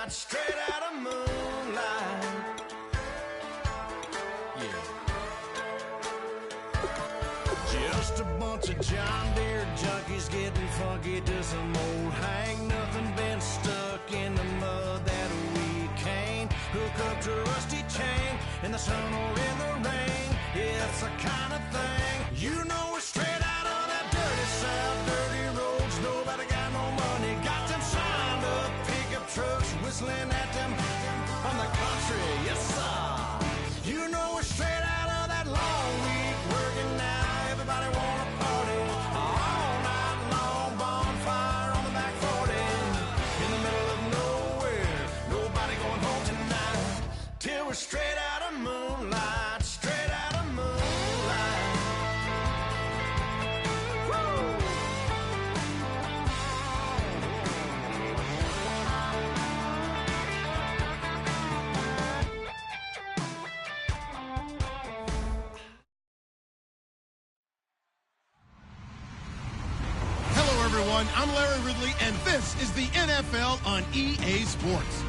light, straight out of moonlight. Yeah. Just a bunch of John Deere junkies getting funky to some old hang. Nothing been stuck in the mud that we can't hook up to a rusty chain in the sun or in the rain. It's the kind of thing, you know, we're straight out of that dirty south, dirty roads. Nobody got no money, got them signed up pickup trucks whistling at them from the country. Yes, sir. You know, we're straight out of that long week working now. Everybody wanna party all night long, bonfire on the back 40 in the middle of nowhere. Nobody going home tonight till we're straight out of moonlight, straight out of moonlight. Woo! Hello, everyone. I'm Larry Ridley, and this is the NFL on EA Sports.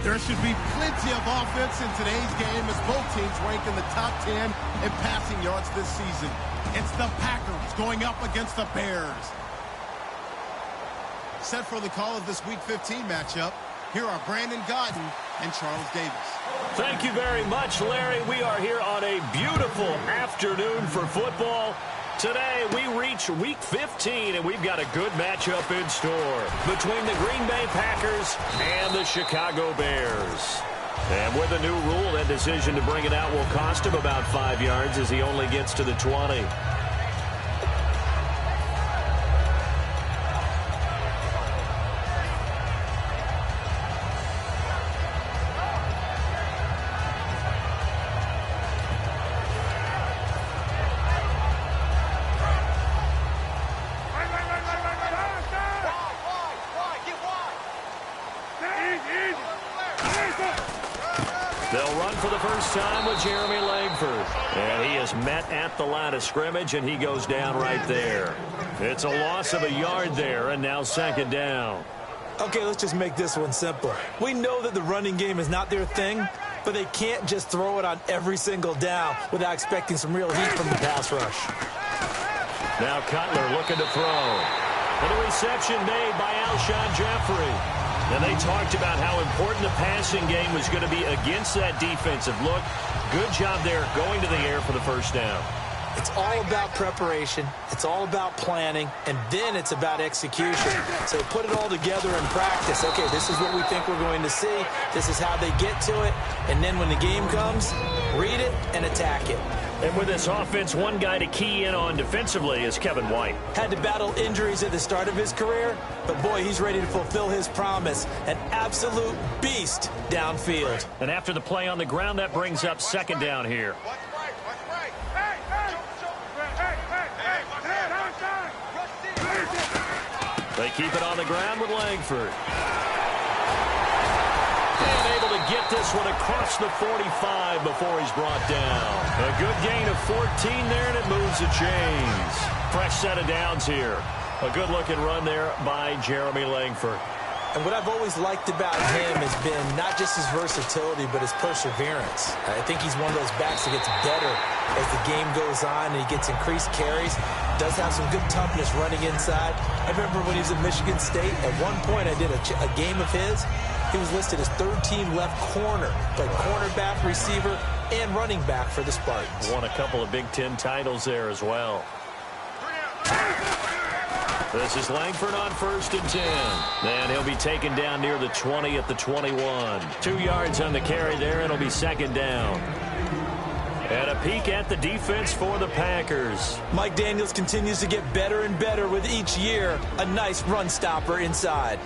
There should be plenty of offense in today's game as both teams rank in the top 10 in passing yards this season. It's the Packers going up against the Bears. Set for the call of this Week 15 matchup, here are Brandon Godden and Charles Davis. Thank you very much, Larry. We are here on a beautiful afternoon for football. Today, we reach Week 15, and we've got a good matchup in store between the Green Bay Packers and the Chicago Bears. And with a new rule, that decision to bring it out will cost him about 5 yards as he only gets to the 20. They'll run for the first time with Jeremy Langford. And he is met at the line of scrimmage, and he goes down right there. It's a loss of a yard there, and now second down. Okay, let's just make this one simple. We know that the running game is not their thing, but they can't just throw it on every single down without expecting some real heat from the pass rush. Now Cutler looking to throw. And a reception made by Alshon Jeffrey. And they talked about how important the passing game was going to be against that defensive look. Good job there going to the air for the first down. It's all about preparation. It's all about planning. And then it's about execution. So put it all together in practice. Okay, this is what we think we're going to see. This is how they get to it. And then when the game comes, read it and attack it. And with this offense, one guy to key in on defensively is Kevin White. Had to battle injuries at the start of his career, but boy, he's ready to fulfill his promise. An absolute beast downfield. And after the play on the ground, that brings up second down here. They keep it on the ground with Langford. And able to get this one across the 45 before he's brought down. A good gain of 14 there, and it moves the chains. Fresh set of downs here. A good-looking run there by Jeremy Langford. And what I've always liked about him has been not just his versatility, but his perseverance. I think he's one of those backs that gets better as the game goes on and he gets increased carries. Does have some good toughness running inside. I remember when he was at Michigan State, at one point I did a game of his. He was listed as third-team left corner, played cornerback, receiver, and running back for the Spartans. Won a couple of Big Ten titles there as well. This is Langford on 1st and 10. And he'll be taken down near the 20 at the 21. 2 yards on the carry there, and it'll be second down. And a peek at the defense for the Packers. Mike Daniels continues to get better and better with each year. A nice run stopper inside.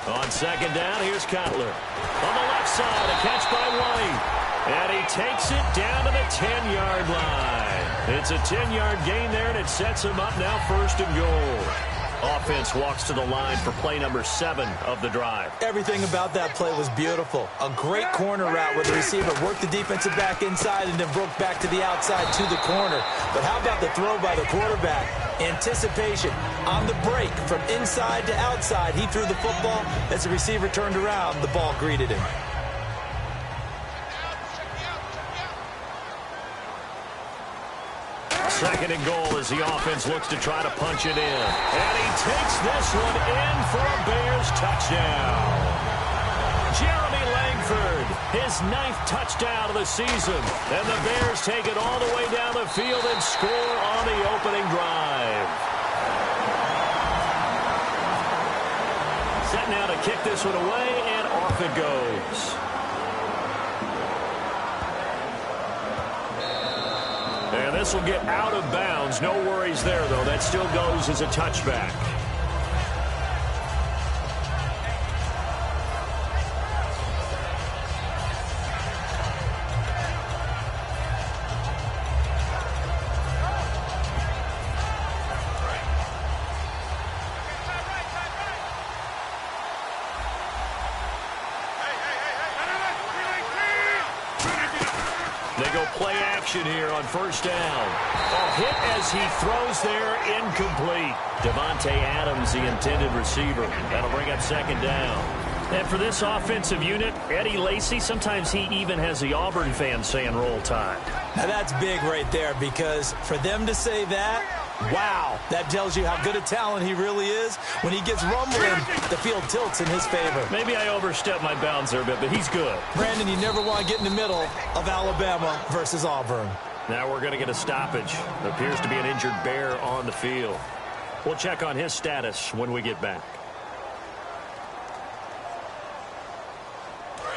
On second down, here's Cutler. On the left side, a catch by White. And he takes it down to the 10-yard line. It's a 10-yard gain there, and it sets him up now 1st and goal. Offense walks to the line for play number 7 of the drive. Everything about that play was beautiful. A great corner route where the receiver worked the defensive back inside and then broke back to the outside to the corner. But how about the throw by the quarterback? Anticipation on the break from inside to outside. He threw the football. As the receiver turned around, the ball greeted him. Second and goal as the offense looks to try to punch it in. And he takes this one in for a Bears touchdown. Jeremy Langford, his 9th touchdown of the season. And the Bears take it all the way down the field and score on the opening drive. Set now to kick this one away, and off it goes. And this will get out of bounds. No worries there, though. That still goes as a touchback. They go play action here on first down. A hit as he throws there, incomplete. Devontae Adams, the intended receiver. That'll bring up second down. And for this offensive unit, Eddie Lacy, sometimes he even has the Auburn fans saying roll tide. Now that's big right there, because for them to say that, wow, that tells you how good a talent he really is. When he gets rumbling, the field tilts in his favor. Maybe I overstepped my bounds there a bit, but he's good. Brandon, you never want to get in the middle of Alabama versus Auburn. Now we're going to get a stoppage. There appears to be an injured Bear on the field. We'll check on his status when we get back.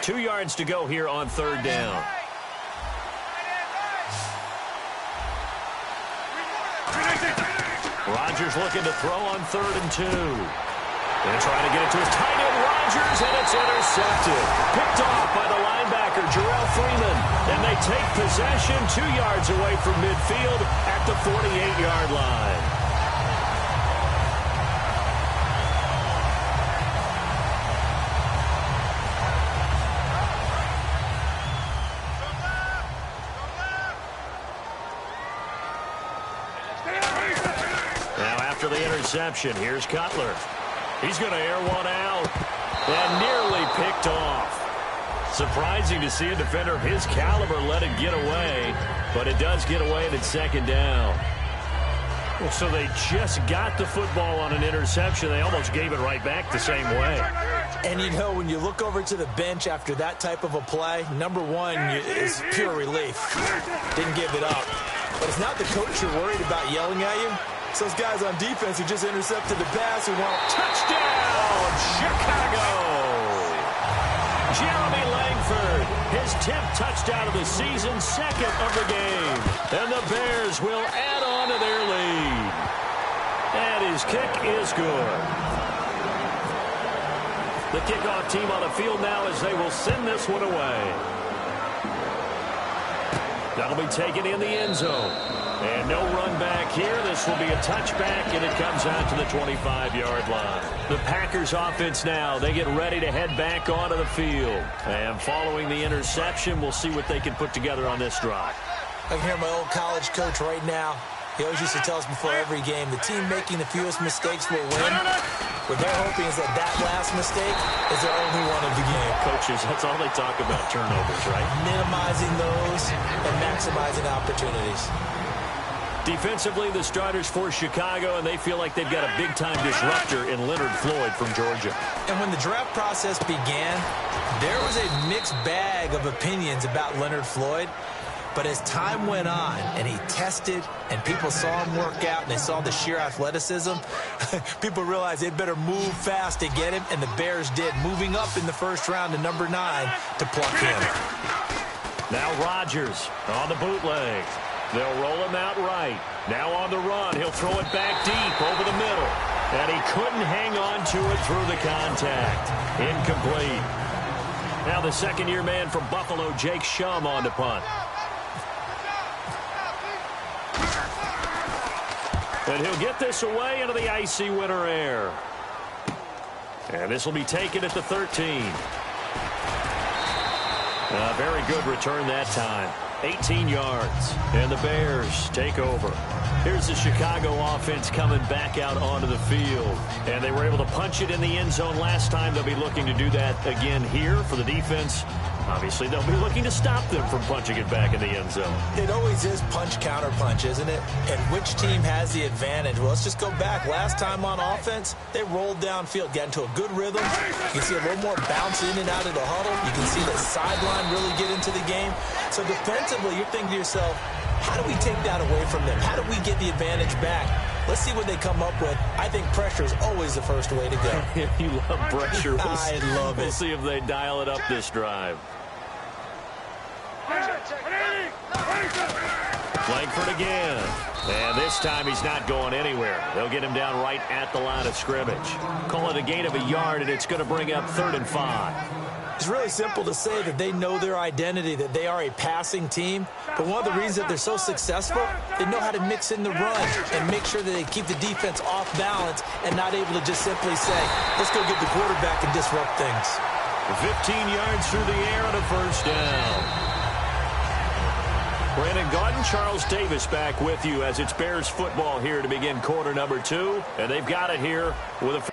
2 yards to go here on third down. Rodgers looking to throw on 3rd and 2. And trying to get it to his tight end, Rodgers, and it's intercepted. Picked off by the linebacker, Jarrell Freeman. And they take possession 2 yards away from midfield at the 48-yard line. After the interception, here's Cutler. He's going to air one out and nearly picked off. Surprising to see a defender of his caliber let it get away, but it does get away and it's second down. Well, so they just got the football on an interception. They almost gave it right back the same way. And, you know, when you look over to the bench after that type of a play, number one is pure relief. Didn't give it up. But it's not the coach you're worried about yelling at you. It's those guys on defense who just intercepted the pass who want touchdown, Chicago! Jeremy Langford, his 10th touchdown of the season, 2nd of the game. And the Bears will add on to their lead. And his kick is good. The kickoff team on the field now as they will send this one away. That'll be taken in the end zone. And no run back here. This will be a touchback, and it comes out to the 25-yard line. The Packers offense now, they get ready to head back onto the field. And following the interception, we'll see what they can put together on this drive. I can hear my old college coach right now. He always used to tell us before every game, the team making the fewest mistakes will win. What they're hoping is that last mistake is their only one of the game. Coaches, that's all they talk about, turnovers, right? Minimizing those and maximizing opportunities. Defensively, the starters for Chicago, and they feel like they've got a big-time disruptor in Leonard Floyd from Georgia. And when the draft process began, there was a mixed bag of opinions about Leonard Floyd. But as time went on and he tested and people saw him work out and they saw the sheer athleticism, people realized they'd better move fast to get him, and the Bears did, moving up in the first round to number 9 to pluck him. Now Rodgers on the bootleg. They'll roll him out right. Now on the run, he'll throw it back deep over the middle. And he couldn't hang on to it through the contact. Incomplete. Now the second-year man from Buffalo, Jake Shum, on to punt. And he'll get this away into the icy winter air. And this will be taken at the 13. Very good return that time. 18 yards. And the Bears take over. Here's the Chicago offense coming back out onto the field. And they were able to punch it in the end zone last time. They'll be looking to do that again here for the defense. Obviously, they'll be looking to stop them from punching it back in the end zone. It always is punch, counter punch, isn't it? And which team has the advantage? Well, let's just go back. Last time on offense, they rolled downfield, got into a good rhythm. You can see a little more bounce in and out of the huddle. You can see the sideline really get into the game. So defensively, you're thinking to yourself, how do we take that away from them? How do we get the advantage back? Let's see what they come up with. I think pressure is always the first way to go. You love pressure. I love it. We'll see if they dial it up this drive. Langford again. And this time he's not going anywhere. They'll get him down right at the line of scrimmage. Call it a gain of a yard, and it's going to bring up 3rd and 5. It's really simple to say that they know their identity, that they are a passing team. But one of the reasons that they're so successful, they know how to mix in the run and make sure that they keep the defense off balance and not able to just simply say, let's go get the quarterback and disrupt things. 15 yards through the air and a first down. Brandon Gaudin, Charles Davis back with you as it's Bears football here to begin quarter number 2. And they've got it here with a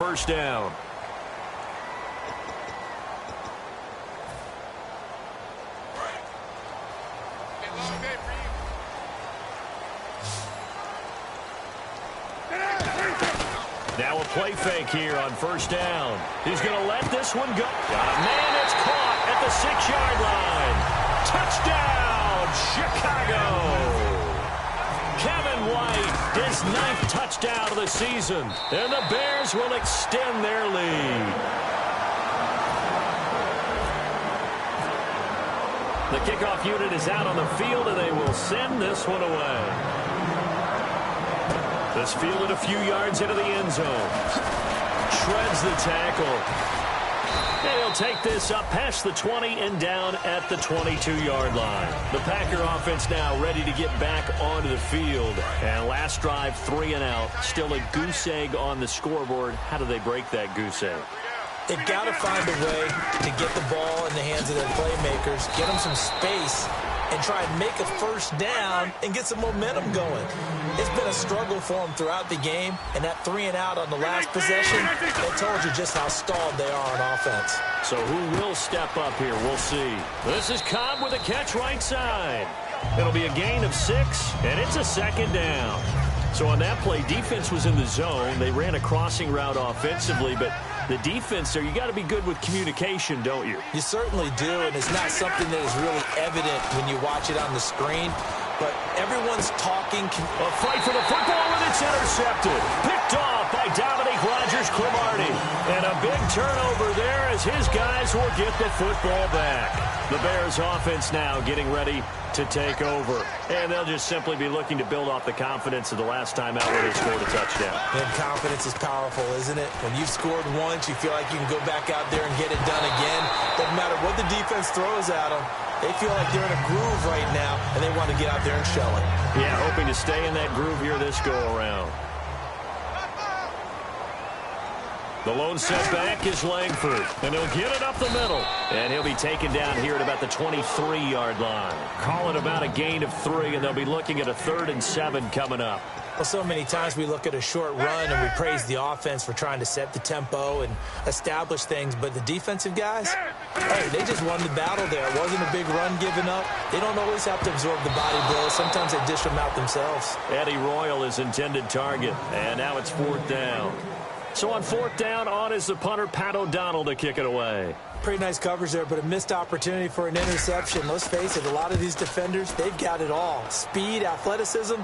first down. Now a play fake here on first down. He's going to let this one go. Got a man that's caught at the 6-yard line. Touchdown, Chicago. Kevin White, his 9th touchdown of the season. And the Bears will extend their lead. The kickoff unit is out on the field, and they will send this one away. This fielded a few yards into the end zone. Shreds the tackle. And he'll take this up past the 20 and down at the 22-yard line. The Packer offense now ready to get back onto the field. And last drive, 3 and out. Still a goose egg on the scoreboard. How do they break that goose egg? They've got to find a way to get the ball in the hands of their playmakers, get them some space, and try and make a first down and get some momentum going. It's been a struggle for them throughout the game, and that 3 and out on the last possession, that told you just how stalled they are on offense. So who will step up here? We'll see. This is Cobb with a catch right side. It'll be a gain of 6, and it's a 2nd down. So on that play, defense was in the zone. They ran a crossing route offensively, but the defense there, you got to be good with communication, don't you? You certainly do, and it's not something that is really evident when you watch it on the screen. But everyone's talking. A fight for the football, and it's intercepted. Picked off by Dominique Rodgers-Cromartie. And a big turnover there as his guys will get the football back. The Bears offense now getting ready to take over. And they'll just simply be looking to build off the confidence of the last time out where they scored a touchdown. And confidence is powerful, isn't it? When you've scored once, you feel like you can go back out there and get it done again. Doesn't matter what the defense throws at them. They feel like they're in a groove right now, and they want to get out there and show it. Yeah, hoping to stay in that groove here this go-around. The lone setback is Langford, and he'll get it up the middle. And he'll be taken down here at about the 23-yard line. Call it about a gain of 3, and they'll be looking at a 3rd and 7 coming up. Well, so many times we look at a short run and we praise the offense for trying to set the tempo and establish things, but the defensive guys, hey, they just won the battle there. It wasn't a big run given up. They don't always have to absorb the body blows. Sometimes they dish them out themselves. Eddie Royal is intended target, and now it's 4th down. So on 4th down, on is the punter, Pat O'Donnell, to kick it away. Pretty nice coverage there, but a missed opportunity for an interception. Let's face it, a lot of these defenders, they've got it all. Speed, athleticism,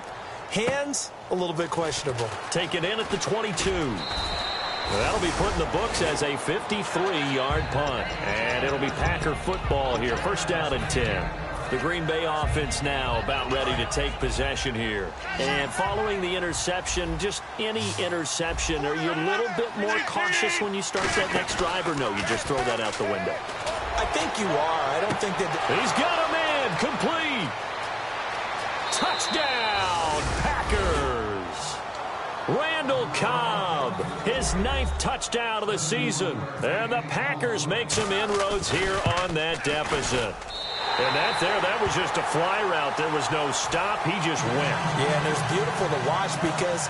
hands, a little bit questionable. Taken in at the 22. That'll be put in the books as a 53-yard punt. And it'll be Packer football here. First down and 10. The Green Bay offense now about ready to take possession here. And following the interception, just any interception, are you a little bit more cautious when you start that next drive, or no, you just throw that out the window? I think you are. I don't think that... He's got a man, complete. Touchdown, Packers. Randall Cobb, his 9th touchdown of the season. And the Packers make some inroads here on that deficit. And that was just a fly route. There was no stop. He just went. Yeah, and it's beautiful to watch because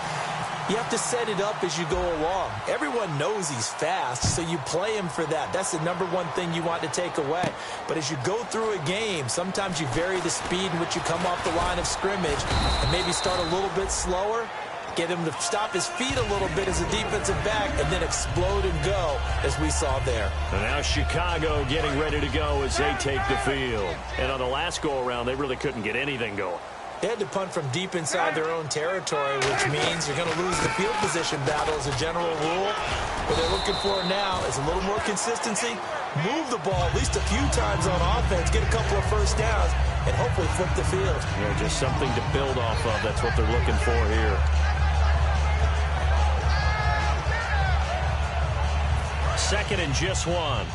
you have to set it up as you go along. Everyone knows he's fast, so you play him for that. That's the #1 thing you want to take away. But as you go through a game, sometimes you vary the speed in which you come off the line of scrimmage and maybe start a little bit slower, get him to stop his feet a little bit as a defensive back, and then explode and go, as we saw there. And now Chicago getting ready to go as they take the field. And on the last go-around, they really couldn't get anything going. They had to punt from deep inside their own territory, which means you're going to lose the field position battle as a general rule. What they're looking for now is a little more consistency, move the ball at least a few times on offense, get a couple of first downs, and hopefully flip the field. Yeah, just something to build off of. That's what they're looking for here. Second and just 1.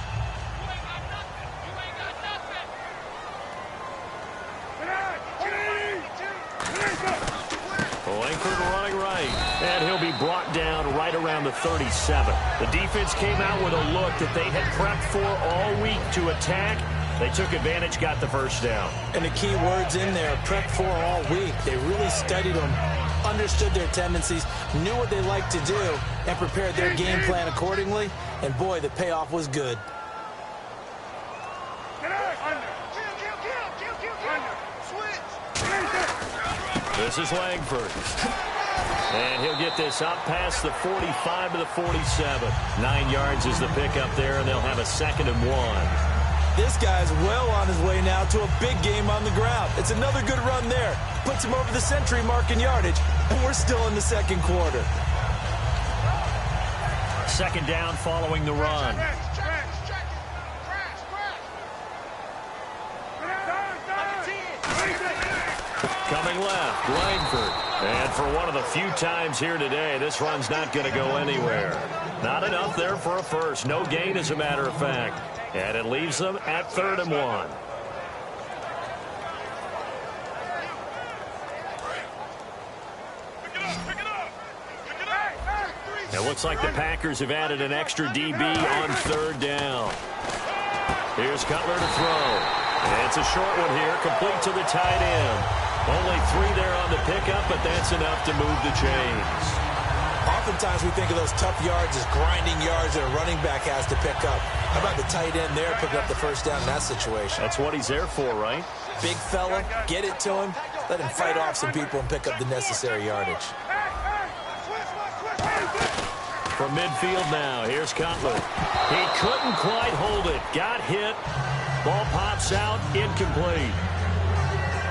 Langford running right, and he'll be brought down right around the 37. The defense came out with a look that they had prepped for all week to attack. They took advantage, got the first down. And the key words in there, prepped for all week. They really studied them, understood their tendencies, knew what they liked to do, and prepared their game plan accordingly. And boy, the payoff was good. This is Langford. And he'll get this up past the 45 to the 47. 9 yards is the pickup there, and they'll have a 2nd and 1. This guy's well on his way now to a big game on the ground. It's another good run there. Puts him over the century mark in yardage, and we're still in the second quarter. 2nd down following the run. Coming left, Langford. And for one of the few times here today, this run's not going to go anywhere. Not enough there for a first. No gain, as a matter of fact. And it leaves them at 3rd and 1. It looks like the Packers have added an extra DB on 3rd down. Here's Cutler to throw. And it's a short one here, complete to the tight end. Only 3 there on the pickup, but that's enough to move the chains. Oftentimes we think of those tough yards as grinding yards that a running back has to pick up. How about the tight end there picking up the first down in that situation? That's what he's there for, right? Big fella, get it to him, let him fight off some people and pick up the necessary yardage. From midfield now, here's Cutler. He couldn't quite hold it. Got hit. Ball pops out, incomplete.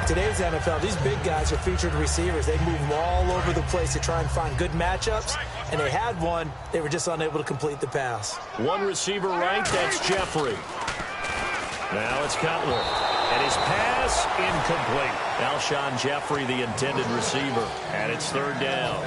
Today's NFL, these big guys are featured receivers. They move them all over the place to try and find good matchups, and they had one. They were just unable to complete the pass. One receiver right, that's Jeffrey. Now it's Cutler. And his pass, incomplete. Alshon Jeffrey, the intended receiver. And it's 3rd down.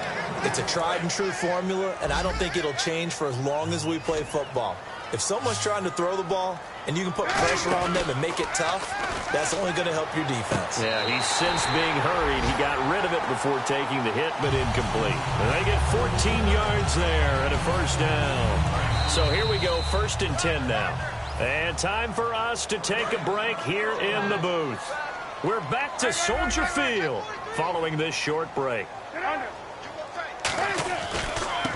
It's a tried-and-true formula, and I don't think it'll change for as long as we play football. If someone's trying to throw the ball and you can put pressure on them and make it tough, that's only going to help your defense. Yeah, he's since being hurried. He got rid of it before taking the hit, but incomplete. And they get 14 yards there and a first down. So here we go, 1st and 10 now. And time for us to take a break here in the booth. We're back to Soldier Field following this short break.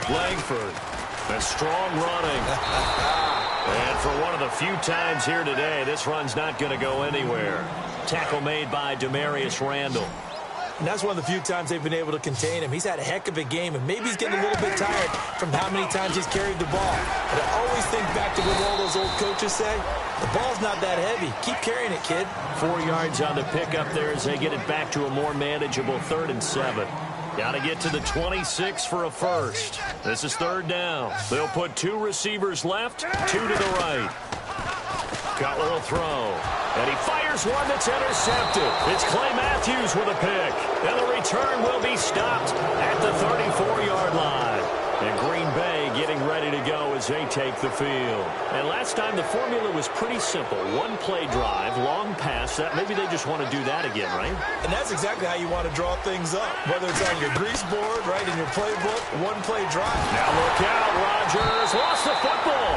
Langford, a strong running. And for one of the few times here today, this run's not going to go anywhere. Tackle made by Demarius Randall. And that's one of the few times they've been able to contain him. He's had a heck of a game, and maybe he's getting a little bit tired from how many times he's carried the ball. But I always think back to what all those old coaches say. The ball's not that heavy. Keep carrying it, kid. 4 yards on the pickup there as they get it back to a more manageable 3rd and 7. Got to get to the 26 for a first. This is 3rd down. They'll put 2 receivers left, 2 to the right. Cutler will throw. And he fires here's one that's intercepted. It's Clay Matthews with a pick. And the return will be stopped at the 34-yard line. And Green Bay getting ready to go as they take the field. And last time the formula was pretty simple. One-play drive, long pass. Maybe they just want to do that again, right? And that's exactly how you want to draw things up. Whether it's on your grease board, right, in your playbook, one-play drive. Now look out, Rodgers lost the football.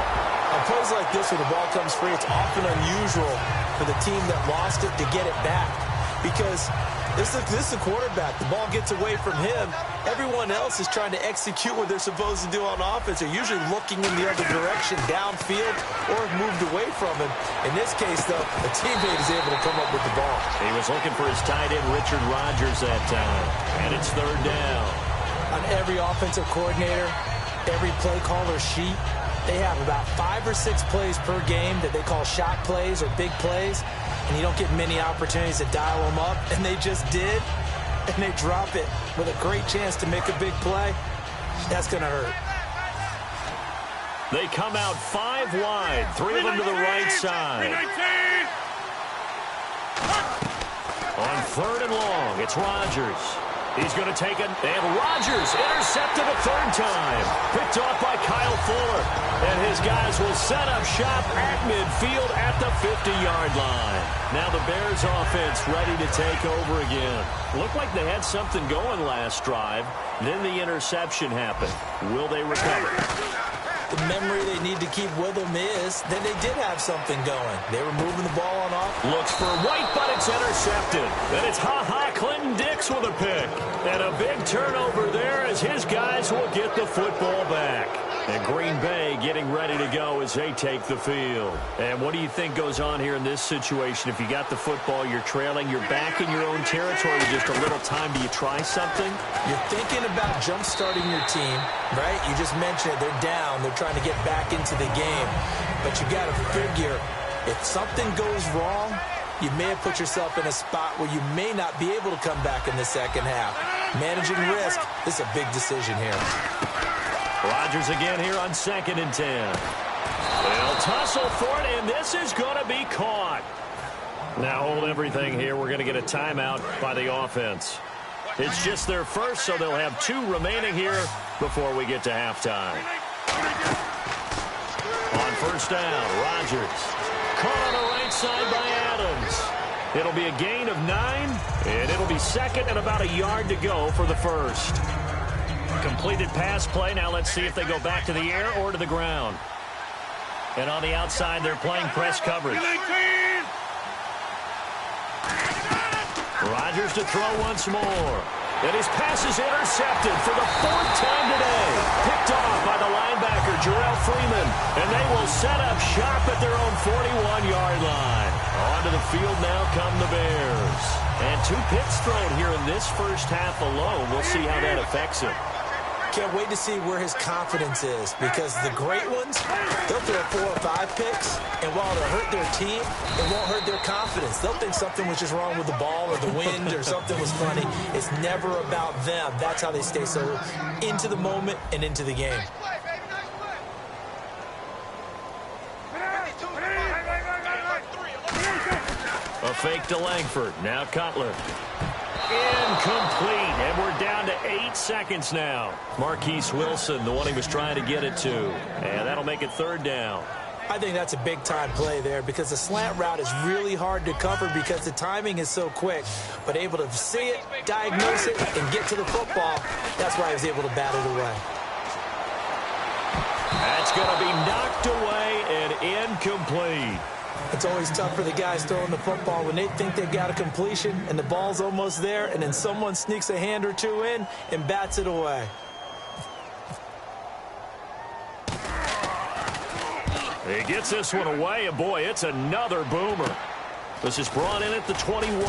On plays like this where the ball comes free, it's often unusual for the team that lost it to get it back. Because this is the quarterback. The ball gets away from him. Everyone else is trying to execute what they're supposed to do on offense. They're usually looking in the other direction, downfield, or moved away from him. In this case, though, a teammate is able to come up with the ball. He was looking for his tight end, Richard Rodgers, that time. And it's third down. On every offensive coordinator, every play caller sheet, they have about 5 or 6 plays per game that they call shot plays or big plays. And you don't get many opportunities to dial them up. And they just did. And they drop it with a great chance to make a big play. That's going to hurt. They come out 5 wide. 3 of them to the right side. On third and long, it's Rodgers. He's going to take it, and Rodgers intercepted a third time. Picked off by Kyle Fuller. And his guys will set up shop at midfield at the 50-yard line. Now the Bears offense ready to take over again. Looked like they had something going last drive. Then the interception happened. Will they recover? The memory they need to keep with them is that they did have something going. They were moving the ball on off. Looks for White, but it's intercepted. And it's Clinton Dix with a pick. And a big turnover there as his guys will get the football back. And Green Bay getting ready to go as they take the field. And what do you think goes on here in this situation? If you got the football, you're trailing, you're back in your own territory with just a little time. Do you try something? You're thinking about jump-starting your team, right? You just mentioned it. They're down. They're trying to get back into the game. But you got to figure, if something goes wrong, you may have put yourself in a spot where you may not be able to come back in the second half. Managing risk, this is a big decision here. Rodgers again here on 2nd and 10. They'll tussle for it, and this is going to be caught. Now hold everything here. We're going to get a timeout by the offense. It's just their first, so they'll have 2 remaining here before we get to halftime. On first down, Rodgers. Caught on the right side by Adams. It'll be a gain of 9, and it'll be second and about a yard to go for the first. Completed pass play. Now let's see if they go back to the air or to the ground. And on the outside, they're playing press coverage. Rodgers to throw once more. And his pass is intercepted for the 4th time today. Picked off by the linebacker, Jarrell Freeman. And they will set up shop at their own 41-yard line. Onto the field now come the Bears. And 2 picks thrown here in this first half alone. We'll see how that affects him. Can't wait to see where his confidence is, because the great ones, they'll throw 4 or 5 picks, and while it'll hurt their team, it won't hurt their confidence. They'll think something was just wrong with the ball or the wind or something was funny. It's never about them. That's how they stay so into the moment and into the game. A fake to Langford. Now Cutler. Incomplete, and we're down to 8 seconds now. Marquise Wilson, the one he was trying to get it to. And that'll make it 3rd down. I think that's a big-time play there, because the slant route is really hard to cover because the timing is so quick. But able to see it, diagnose it, and get to the football, that's why he was able to bat it away. That's going to be knocked away and incomplete. It's always tough for the guys throwing the football when they think they've got a completion and the ball's almost there, and then someone sneaks a hand or 2 in and bats it away. He gets this one away, and boy, it's another boomer. This is brought in at the 21.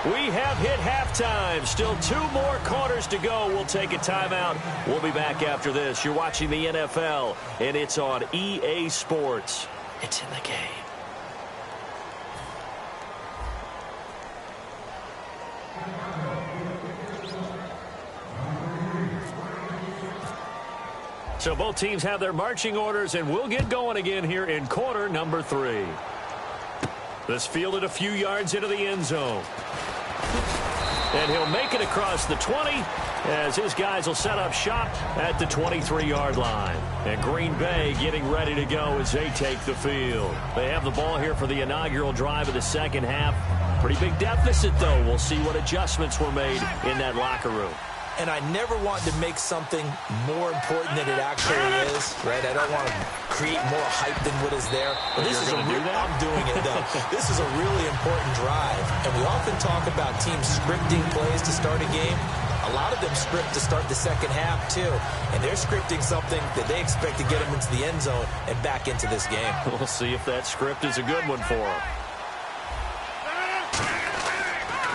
We have hit halftime. Still 2 more quarters to go. We'll take a timeout. We'll be back after this. You're watching the NFL, and it's on EA Sports. It's in the game. So both teams have their marching orders, and we'll get going again here in quarter number 3. This fielded a few yards into the end zone. And he'll make it across the 20 as his guys will set up shop at the 23-yard line. And Green Bay getting ready to go as they take the field. They have the ball here for the inaugural drive of the second half. Pretty big deficit, though. We'll see what adjustments were made in that locker room. And I never want to make something more important than it actually is, right? I don't want to create more hype than what is there. But this is I'm doing it, though. This is a really important drive. And we often talk about teams scripting plays to start a game. A lot of them script to start the second half, too. And they're scripting something that they expect to get them into the end zone and back into this game. We'll see if that script is a good one for them.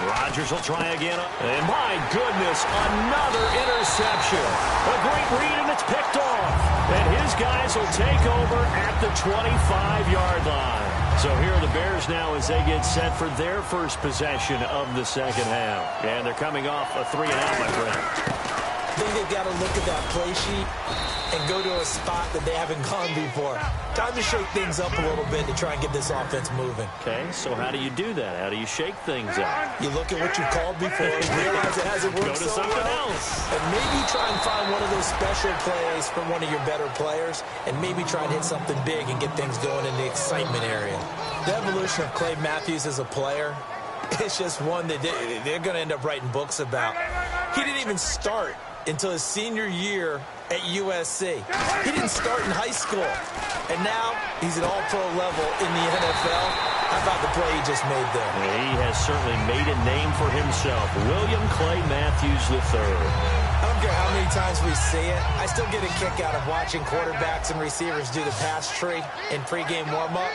Rodgers will try again. And my goodness, another interception. A great read, and it's picked off. And his guys will take over at the 25-yard line. So here are the Bears now as they get set for their first possession of the second half. And they're coming off a 3-and-out, my friend. I think they've got to look at that play sheet and go to a spot that they haven't gone before. Time to shake things up a little bit to try and get this offense moving. Okay, so how do you do that? How do you shake things up? You look at what you've called before, realize it hasn't worked so well. Go to something else. And maybe try and find one of those special plays from one of your better players, and maybe try and hit something big and get things going in the excitement area. The evolution of Clay Matthews as a player, it's just one that they're going to end up writing books about. He didn't even start until his senior year at USC. He didn't start in high school. And now he's at all-pro level in the NFL. How about the play he just made there? He has certainly made a name for himself. William Clay Matthews III. I don't care how many times we see it. I still get a kick out of watching quarterbacks and receivers do the pass tree in pregame warm-up.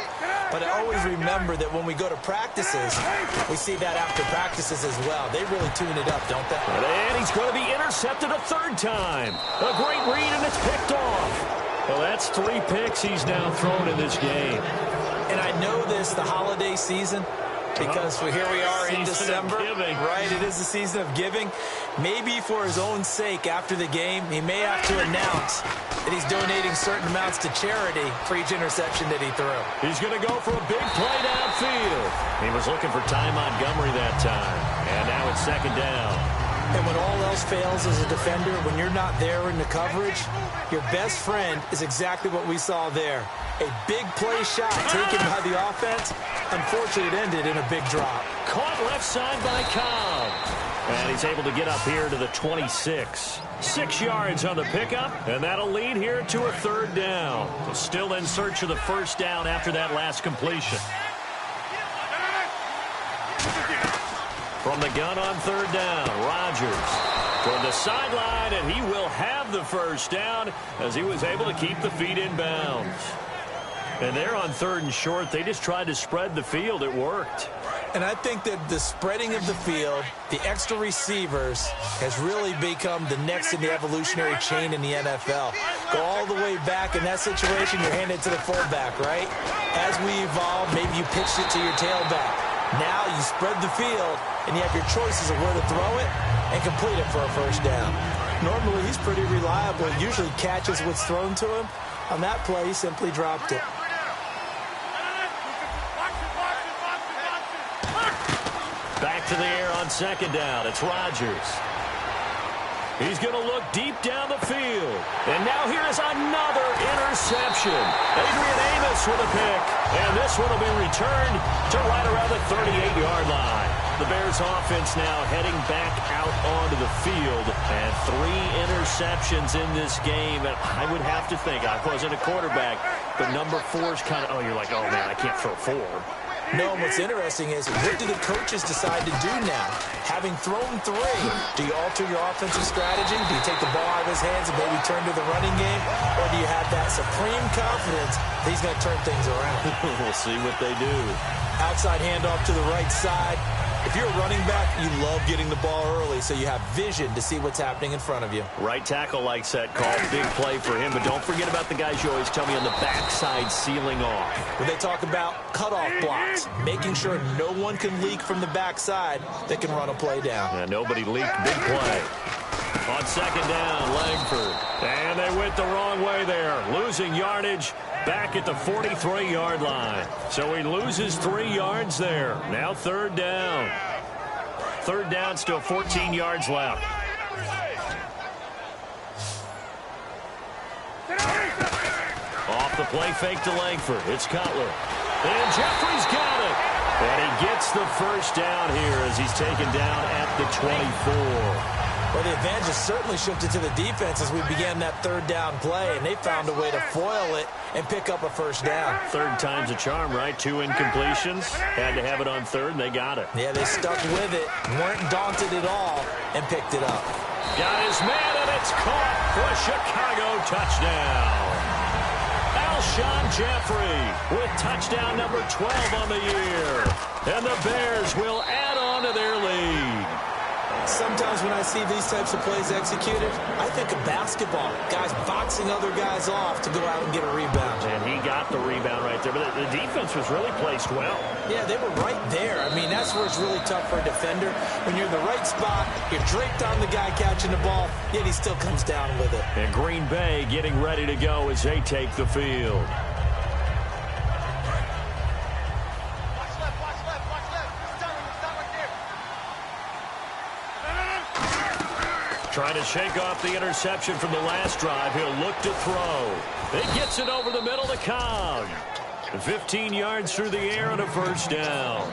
But I always remember that when we go to practices, we see that after practices as well. They really tune it up, don't they? And he's going to be intercepted a third time. A great read, and it's picked off. Well, that's 3 picks he's now thrown in this game. And I know this, the holiday season, because here we are in December, right? It is the season of giving. Maybe for his own sake, after the game, he may have to announce that he's donating certain amounts to charity for each interception that he threw. He's going to go for a big play downfield. He was looking for Ty Montgomery that time. And now it's second down. And when all else fails as a defender, when you're not there in the coverage, your best friend is exactly what we saw there. A big play shot taken by the offense. Unfortunately, it ended in a big drop. Caught left side by Cobb. And he's able to get up here to the 26. 6 yards on the pickup, and that'll lead here to a third down. So still in search of the first down after that last completion. From the gun on third down, Rodgers toward the sideline, and he will have the first down as he was able to keep the feet in bounds. And they're on third and short. They just tried to spread the field. It worked. And I think that the spreading of the field, the extra receivers, has really become the next in the evolutionary chain in the NFL. Go all the way back in that situation, you're handed to the fullback, right? As we evolve, maybe you pitched it to your tailback. Now you spread the field, and you have your choices of where to throw it and complete it for a first down. Normally, he's pretty reliable. Usually catches what's thrown to him. On that play, he simply dropped it. Back to the air on second down. It's Rodgers. He's going to look deep down the field. And now here is another interception. Adrian Amos with a pick. And this one will be returned to right around the 38-yard line. The Bears offense now heading back out onto the field. And 3 interceptions in this game. And I would have to think, I wasn't a quarterback, but number 4 is kind of, oh, you're like, oh, man, I can't throw 4. No, and what's interesting is, what do the coaches decide to do now? Having thrown 3, do you alter your offensive strategy? Do you take the ball out of his hands and maybe turn to the running game? Or do you have that supreme confidence that he's going to turn things around? We'll see what they do. Outside handoff to the right side. If you're a running back, you love getting the ball early so you have vision to see what's happening in front of you. Right tackle likes that call. Big play for him, but don't forget about the guys you always tell me on the backside sealing off. When they talk about cutoff blocks, making sure no one can leak from the backside that can run a play down. Yeah, nobody leaked. Big play. On second down, Langford. And they went the wrong way there. Losing yardage back at the 43-yard line. So he loses 3 yards there. Now third down. Third down, still 14 yards left. Off the play fake to Langford. It's Cutler. And Jeffrey's got it. And he gets the first down here as he's taken down at the 24. Well, the advantage has certainly shifted to the defense as we began that third down play, and they found a way to foil it and pick up a first down. Third time's a charm, right? 2 incompletions. Had to have it on third, and they got it. Yeah, they stuck with it, weren't daunted at all, and picked it up. Got his man, and it's caught for a Chicago touchdown. Alshon Jeffrey with touchdown number 12 on the year. And the Bears will add on to their lead. Sometimes when I see these types of plays executed, I think of basketball. Guys boxing other guys off to go out and get a rebound. And he got the rebound right there. But the defense was really placed well. Yeah, they were right there. I mean, that's where it's really tough for a defender. When you're in the right spot, you're draped on the guy catching the ball, yet he still comes down with it. And Green Bay getting ready to go as they take the field. Trying to shake off the interception from the last drive. He'll look to throw. He gets it over the middle to Cobb. 15 yards through the air and a first down.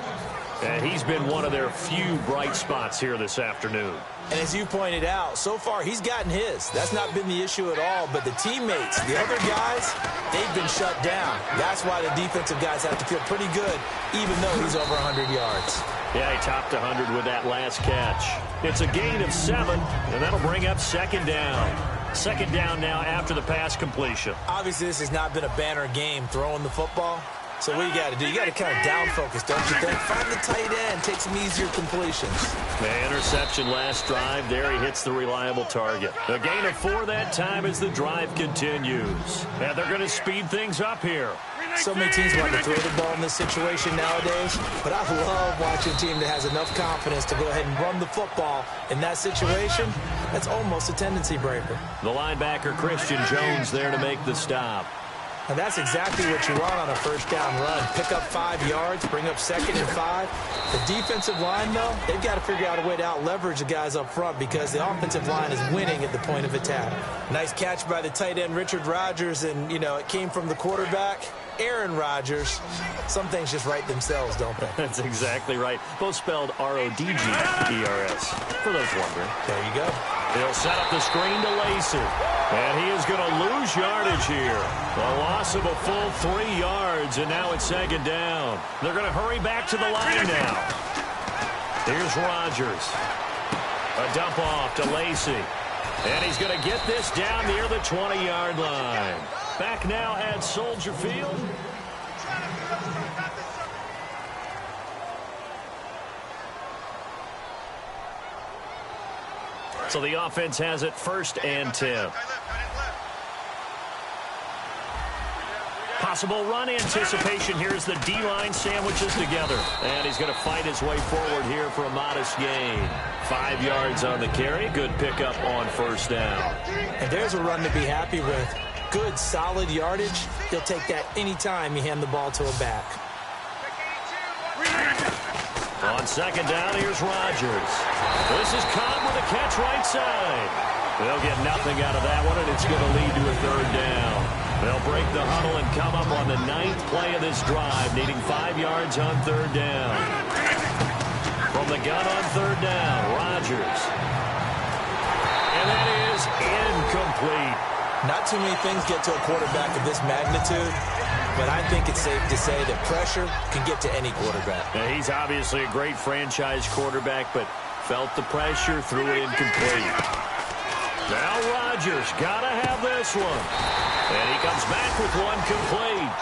And he's been one of their few bright spots here this afternoon. And as you pointed out, so far he's gotten his. That's not been the issue at all. But the teammates, the other guys, they've been shut down. That's why the defensive guys have to feel pretty good, even though he's over 100 yards. Yeah, he topped 100 with that last catch. It's a gain of 7, and that'll bring up second down. Second down now after the pass completion. Obviously, this has not been a banner game throwing the football. So what you got to do? You got to kind of down focus, don't you think? Find the tight end, take some easier completions. The interception last drive. There he hits the reliable target. A gain of 4 that time as the drive continues. And they're going to speed things up here. So many teams want to throw the ball in this situation nowadays, but I love watching a team that has enough confidence to go ahead and run the football. In that situation, that's almost a tendency breaker. The linebacker, Christian Jones, there to make the stop. Now that's exactly what you want on a first down run. Pick up 5 yards, bring up 2nd and 5. The defensive line, though, they've got to figure out a way to out-leverage the guys up front because the offensive line is winning at the point of attack. Nice catch by the tight end, Richard Rodgers, and, you know, it came from the quarterback, Aaron Rodgers. Some things just write themselves, don't they? That's exactly right. Both spelled R-O-D-G-E-R-S, for those wondering. There you go. He'll set up the screen to Lacey. And he is going to lose yardage here. A loss of a full 3 yards, and now it's second down. They're going to hurry back to the line now. Here's Rodgers. A dump off to Lacey. And he's going to get this down near the 20-yard line. Back now at Soldier Field. So the offense has it 1st and 10. Possible run anticipation. Here's the D-line sandwiches together. And he's going to fight his way forward here for a modest gain. 5 yards on the carry. Good pickup on first down. And there's a run to be happy with. Good, solid yardage. He'll take that anytime you hand the ball to a back. On second down, here's Rodgers. This is Cobb with a catch right side. They'll get nothing out of that one, and it's going to lead to a third down. They'll break the huddle and come up on the 9th play of this drive, needing 5 yards on third down. From the gun on third down, Rodgers. And that is incomplete. Not too many things get to a quarterback of this magnitude, but I think it's safe to say that pressure can get to any quarterback. Now, he's obviously a great franchise quarterback, but felt the pressure, threw it incomplete. Now Rodgers got to have this one. And he comes back with one complete.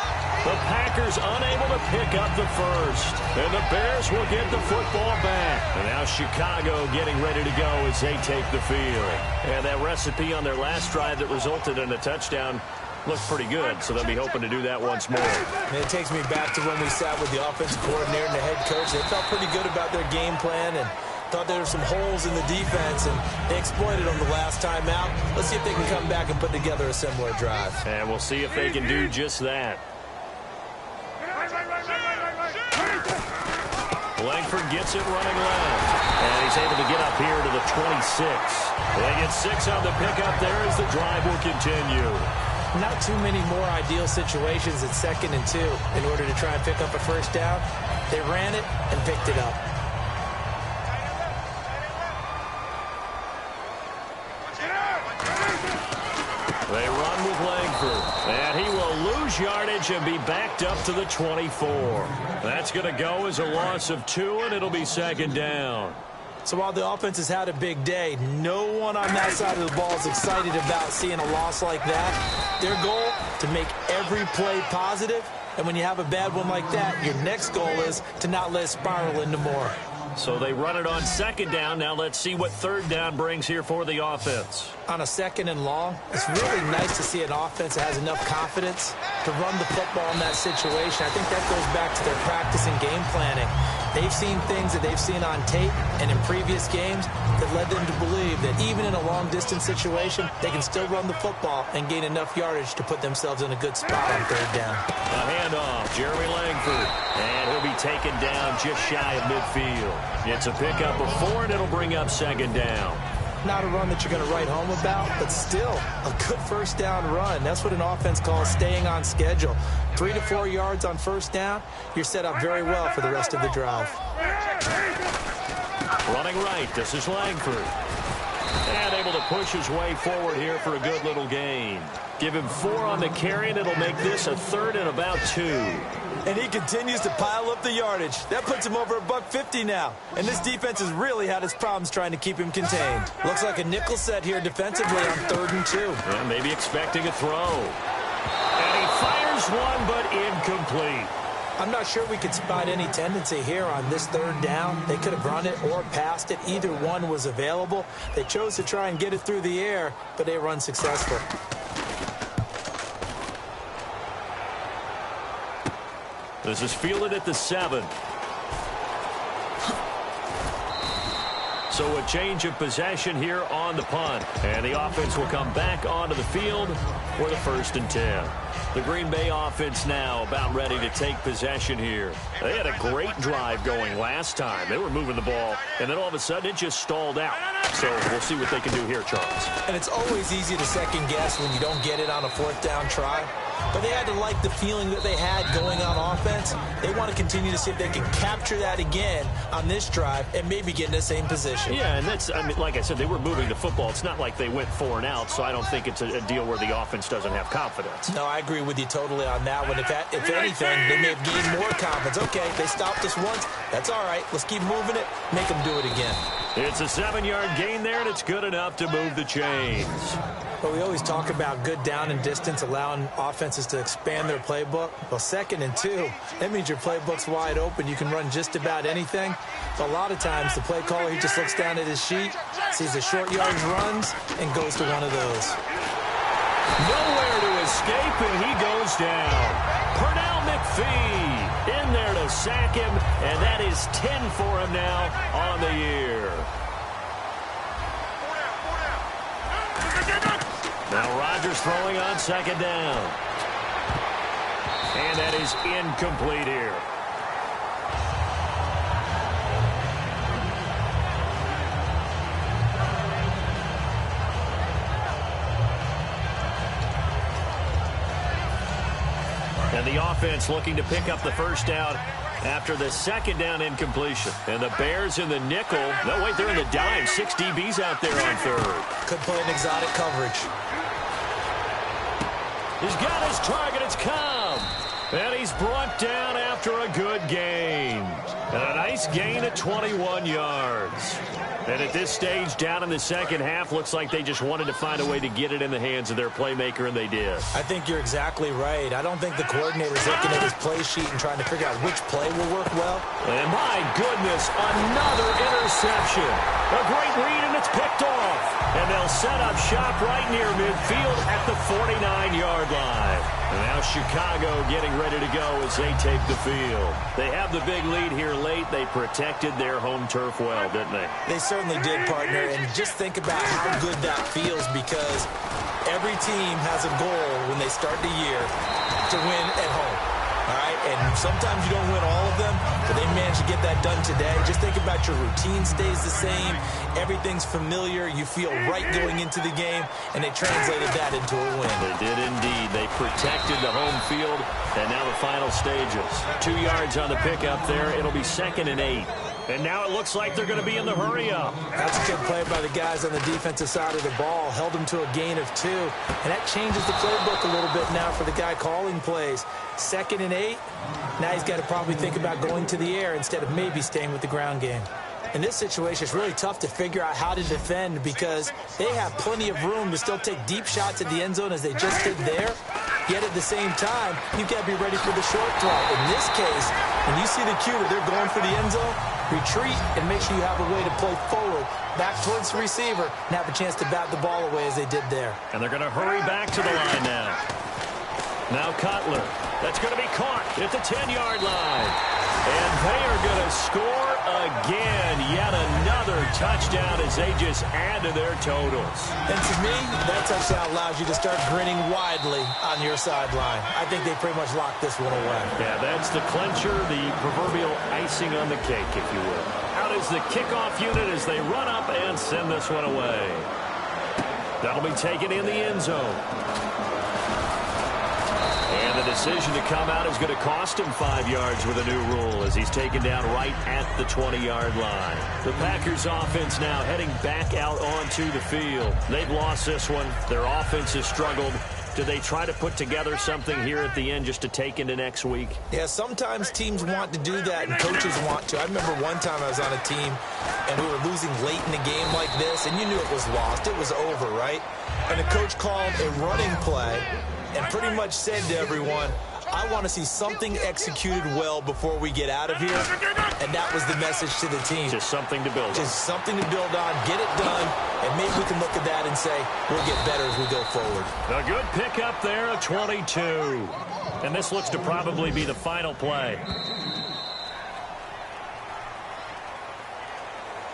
The Packers unable to pick up the first. And the Bears will get the football back. And now Chicago getting ready to go as they take the field. And that recipe on their last drive that resulted in a touchdown looked pretty good, so they'll be hoping to do that once more. And it takes me back to when we sat with the offensive coordinator and the head coach. They felt pretty good about their game plan, and Thought there were some holes in the defense, and they exploited them the last time out. Let's see if they can come back and put together a similar drive. And we'll see if they can do just that. Langford gets it running left. And he's able to get up here to the 26. They get 6 on the pickup there as the drive will continue. Not too many more ideal situations at 2nd and 2 in order to try and pick up a first down. They ran it and picked it up. They run with Langford, and he will lose yardage and be backed up to the 24. That's going to go as a loss of 2, and it'll be 2nd down. So while the offense has had a big day, no one on that side of the ball is excited about seeing a loss like that. Their goal, to make every play positive, and when you have a bad one like that, your next goal is to not let it spiral into more. So they run it on 2nd down. Now let's see what 3rd down brings here for the offense. On a 2nd and long, it's really nice to see an offense that has enough confidence to run the football in that situation. I think that goes back to their practice and game planning. They've seen things that they've seen on tape and in previous games that led them to believe that even in a long-distance situation, they can still run the football and gain enough yardage to put themselves in a good spot on 3rd down. A handoff, Jeremy Langford, and he'll be taken down just shy of midfield. It's a pickup of 4, and it'll bring up 2nd down. Not a run that you're going to write home about, but still a good first down run. That's what an offense calls staying on schedule. 3 to 4 yards on first down, you're set up very well for the rest of the drive. Running right, this is Langford. And able to push his way forward here for a good little gain. Give him 4 on the carry, and it'll make this a 3rd and about 2. And he continues to pile up the yardage. That puts him over $150 now. And this defense has really had its problems trying to keep him contained. Looks like a nickel set here defensively on 3rd and 2. Yeah, maybe expecting a throw. And he fires one, but incomplete. I'm not sure we could spot any tendency here on this 3rd down. They could have run it or passed it. Either one was available. They chose to try and get it through the air, but they were unsuccessful. This is fielded at the 7. So a change of possession here on the punt. And the offense will come back onto the field for the 1st and 10. The Green Bay offense now about ready to take possession here. They had a great drive going last time. They were moving the ball, and then all of a sudden it just stalled out. So we'll see what they can do here, Charles. And it's always easy to second guess when you don't get it on a 4th down try. But they had to like the feeling that they had going on offense. They want to continue to see if they can capture that again on this drive and maybe get in the same position. Yeah, and that's, I mean, like I said, they were moving the football. It's not like they went 4 and out, so I don't think it's a deal where the offense doesn't have confidence. No, I agree with you totally on that one. If anything, they may have gained more confidence. Okay, they stopped us once. That's all right. Let's keep moving it. Make them do it again. It's a 7-yard gain there, and it's good enough to move the chains. But we always talk about good down and distance, allowing offenses to expand their playbook. Well, 2nd and 2, that means your playbook's wide open. You can run just about anything. But a lot of times, the play caller, he just looks down at his sheet, sees the short yardage runs, and goes to one of those. Nowhere to escape, and he goes down. Pernell McPhee in there to sack him, and that is 10 for him now on the year. Now Rodgers throwing on 2nd down. And that is incomplete here. And the offense looking to pick up the 1st down after the 2nd down incompletion. And the Bears in the nickel. No, wait, they're in the dime. 6 DBs out there on 3rd. Could play an exotic coverage. He's got his target. It's Cobb. And he's brought down after a good gain. And a nice gain of 21 yards. And at this stage, down in the second half, looks like they just wanted to find a way to get it in the hands of their playmaker, and they did. I think you're exactly right. I don't think the coordinator's looking at his play sheet and trying to figure out which play will work well. And my goodness, another interception. A great read, and it's picked off. And they'll set up shop right near midfield at the 49-yard line. And now Chicago getting ready to go as they take the field. They have the big lead here late. They protected their home turf well, didn't they? They certainly did, partner. And just think about how good that feels, because every team has a goal when they start the year to win at home. All right, and sometimes you don't win all of them, but they managed to get that done today. Just think about your routine stays the same. Everything's familiar. You feel right going into the game, and they translated that into a win. They did indeed. They protected the home field, and now the final stages. 2 yards on the pickup there. It'll be 2nd and 8. And now it looks like they're going to be in the hurry-up. That's a good play by the guys on the defensive side of the ball. Held them to a gain of 2. And that changes the playbook a little bit now for the guy calling plays. 2nd and 8. Now he's got to probably think about going to the air instead of maybe staying with the ground game. In this situation, it's really tough to figure out how to defend, because they have plenty of room to still take deep shots at the end zone as they just did there. Yet at the same time, you've got to be ready for the short throw. In this case, when you see the cue that they're going for the end zone, retreat and make sure you have a way to play forward, back towards the receiver, and have a chance to bat the ball away as they did there. And they're going to hurry back to the line now. Now Cutler. That's going to be caught at the 10-yard line. And they are going to score again. Yet another touchdown as they just add to their totals. And to me, that touchdown allows you to start grinning widely on your sideline. I think they pretty much locked this one away. Yeah, that's the clincher, the proverbial icing on the cake, if you will. Out is the kickoff unit as they run up and send this one away. That'll be taken in the end zone. And the decision to come out is going to cost him 5 yards with a new rule as he's taken down right at the 20-yard line. The Packers offense now heading back out onto the field. They've lost this one. Their offense has struggled. Do they try to put together something here at the end just to take into next week? Yeah, sometimes teams want to do that and coaches want to. I remember one time I was on a team and we were losing late in the game like this, and you knew it was lost. It was over, right? And the coach called a running play and pretty much said to everyone, I want to see something executed well before we get out of here. And that was the message to the team. Just something to build on. Just something to build on, get it done, and maybe we can look at that and say, we'll get better as we go forward. A good pickup there, a 22. And this looks to probably be the final play.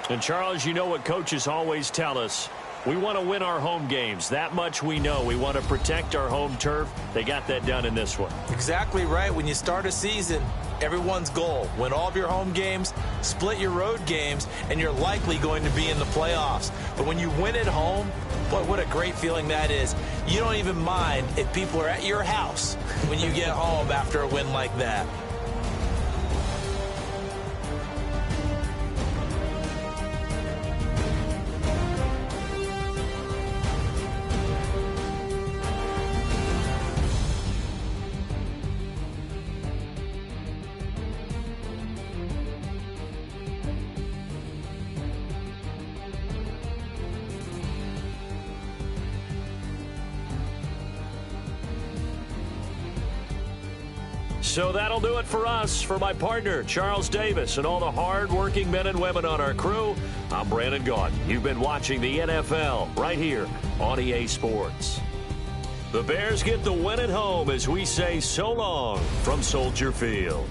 And Charles, you know what coaches always tell us. We want to win our home games. That much we know. We want to protect our home turf. They got that done in this one. Exactly right. When you start a season, everyone's goal, win all of your home games, split your road games, and you're likely going to be in the playoffs. But when you win at home, boy, what a great feeling that is. You don't even mind if people are at your house when you get home after a win like that. So that'll do it for us. For my partner, Charles Davis, and all the hard-working men and women on our crew, I'm Brandon Gaudin. You've been watching the NFL right here on EA Sports. The Bears get the win at home as we say so long from Soldier Field.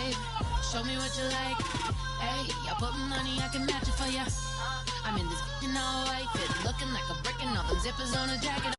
babe. Show me what you like. Hey, I put money, I can match it for ya. I'm in this all white fit, looking like a brick and all them zippers on a jacket.